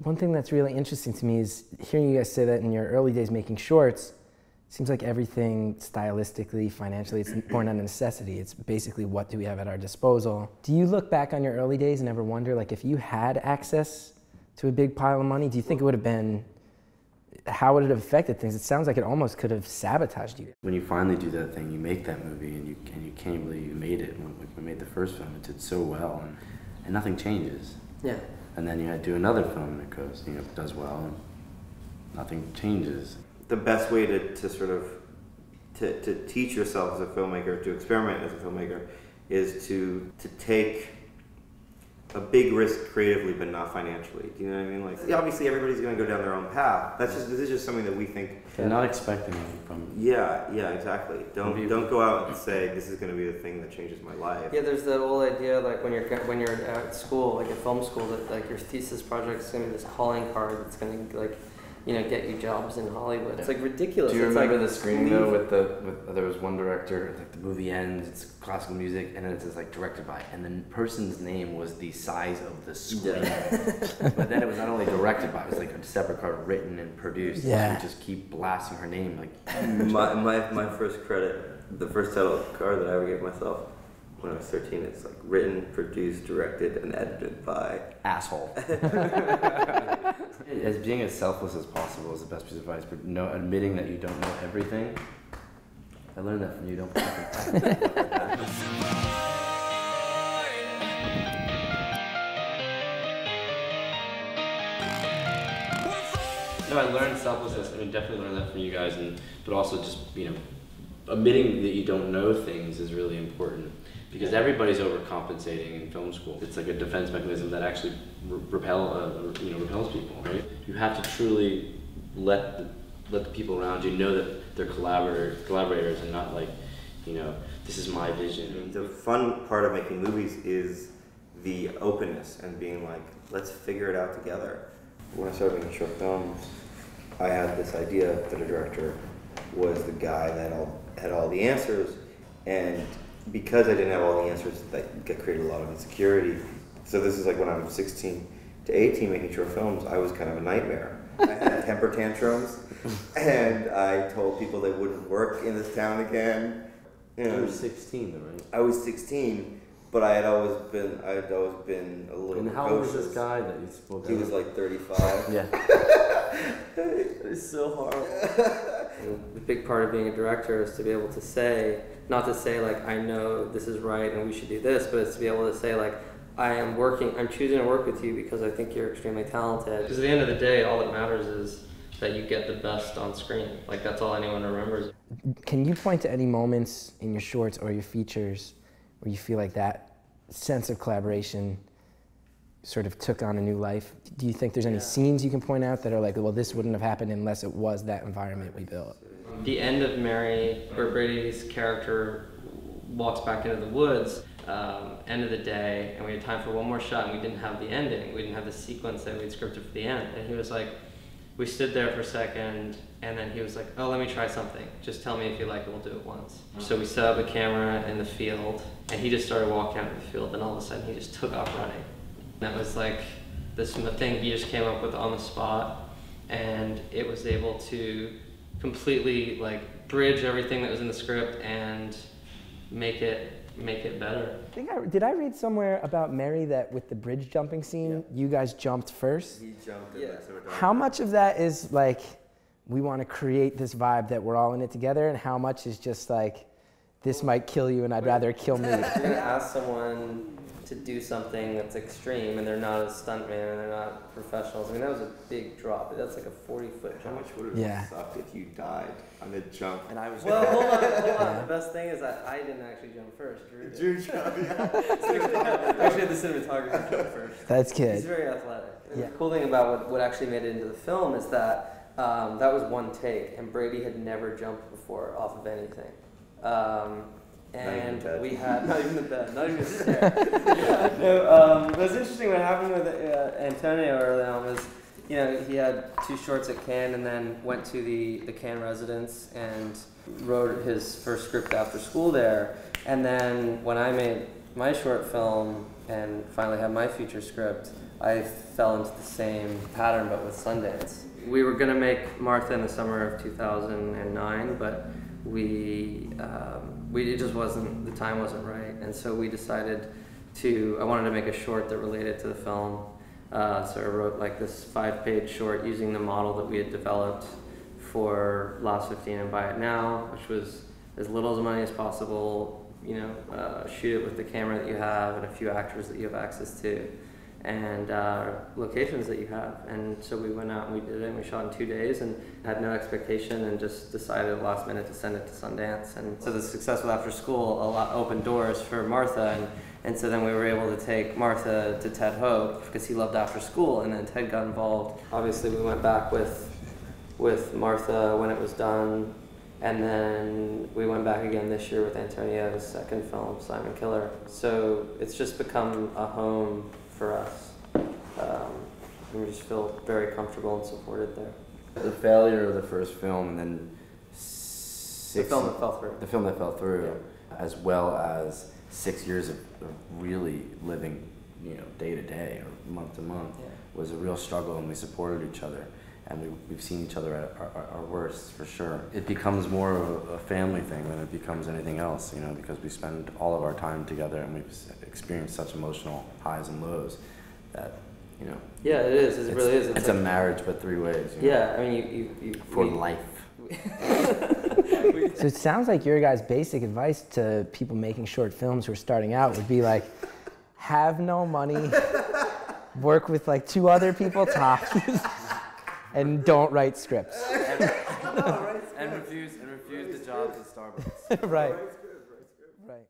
One thing that's really interesting to me is hearing you guys say that in your early days making shorts, it seems like everything stylistically, financially, it's born out of necessity. It's basically what do we have at our disposal. Do you look back on your early days and ever wonder, like, if you had access to a big pile of money, do you think it would have been, how would it have affected things? It sounds like it almost could have sabotaged you. When you finally do that thing, you make that movie and you can't believe you made it. When we made the first film, it did so well and nothing changes. Yeah. And then you do another film and it goes, does well and nothing changes. The best way to sort of to teach yourself as a filmmaker, to experiment as a filmmaker, is to take a big risk creatively but not financially. Do you know what I mean? Like, obviously everybody's going to go down their own path. This is just something that we think. They're not expecting anything from you. Yeah, exactly. Don't go out and say this is going to be the thing that changes my life. Yeah, there's that old idea, like when you're at school, like at film school, that like your thesis project is going to be this calling card that's going to get you jobs in Hollywood. It's like ridiculous. Do you remember like, the screening though with there was one director, like the movie ends, it's classical music, and then it says like directed by, and the person's name was the size of the screen. Yeah. But then it was not only directed by, it was like a separate card written and produced. Yeah. You just keep blasting her name like. my first credit, the first title card that I ever gave myself when I was 13, it's like written, produced, directed, and edited by asshole. As being as selfless as possible is the best piece of advice, but admitting that you don't know everything. I learned that from you. Don't fucking. No, I learned selflessness. I definitely learned that from you guys, but also just admitting that you don't know things is really important. Because everybody's overcompensating in film school. It's like a defense mechanism that actually repels people, right? You have to truly let the people around you know that they're collaborators and not like, this is my vision. The fun part of making movies is the openness and being like, let's figure it out together. When I started making short films, I had this idea that the director was the guy that had all the answers, and because I didn't have all the answers, that created a lot of insecurity. So this is like when I was 16 to 18 making short films, I was kind of a nightmare. I had temper tantrums, and I told people they wouldn't work in this town again. You were 16 though, right? I was 16, but I had always been a little. And how old was this guy that you spoke to? He was like 35. Yeah. It's so horrible. The big part of being a director is to be able to say, not to say like, I know this is right and we should do this, but it's to be able to say like, I'm choosing to work with you because I think you're extremely talented. Because at the end of the day, all that matters is that you get the best on screen. Like, that's all anyone remembers. Can you point to any moments in your shorts or your features where you feel like that sense of collaboration sort of took on a new life? Do you think there's any scenes you can point out that are like, well, this wouldn't have happened unless it was that environment we built? The end of Mary, where Brady's character walks back into the woods, end of the day, and we had time for one more shot, and we didn't have the ending. We didn't have the sequence that we'd scripted for the end. And he was like, we stood there for a second, and then he was like, oh, let me try something. Just tell me if you like it, we'll do it once. So we set up a camera in the field, and he just started walking out of the field, and all of a sudden he just took off running. That was like this thing he just came up with on the spot, and it was able to completely like bridge everything that was in the script and make it better. Did I read somewhere about Mary that with the bridge jumping scene, you guys jumped first? He jumped in How much of that is like, we want to create this vibe that we're all in it together, and how much is just like, this might kill you and I'd rather kill me? You're gonna ask someone to do something that's extreme and they're not a stuntman and they're not professionals. I mean, that was a big drop. That's like a 40-foot jump. How much would it have sucked if you died on the jump? And I was well, hold on. The best thing is that I didn't actually jump first. Drew jumped, actually, the cinematographer jumped first. That's good. He's very athletic. And the cool thing about what actually made it into the film is that that was one take, and Brady had never jumped before off of anything. And we had, not even the bed, not even the stair. No, what's interesting, what happened with Antonio early on was, he had 2 shorts at Cannes and then went to the Cannes residence and wrote his first script after school there. And then when I made my short film and finally have my feature script, I fell into the same pattern but with Sundance. We were going to make Martha in the summer of 2009, but it just wasn't, the time wasn't right, and so we decided I wanted to make a short that related to the film. So I wrote like this 5-page short using the model that we had developed for Last 15 and Buy It Now, which was as little as money as possible, shoot it with the camera that you have and a few actors that you have access to, and locations that you have. And so we went out and we did it, and we shot in 2 days and had no expectation and just decided at the last minute to send it to Sundance. And so the success with After School opened doors for Martha, and so then we were able to take Martha to Ted Hope because he loved After School, and then Ted got involved. Obviously we went back with Martha when it was done, and then we went back again this year with Antonio's second film, Simon Killer. So it's just become a home for us. And we just feel very comfortable and supported there. The failure of the first film, and then The film that fell through. Yeah. As well as 6 years of really living, day to day or month to month, was a real struggle, and we supported each other. And we've seen each other at our worst, for sure. It becomes more of a family thing than it becomes anything else, because we spend all of our time together, and we've experienced such emotional highs and lows that, Yeah, it is. It really is. It's like a marriage, but 3 ways. Yeah, I mean, for life. So it sounds like your guys' basic advice to people making short films who are starting out would be like, have no money, work with like 2 other people tops, and don't write scripts. And refuse the jobs at Starbucks. Right. Right.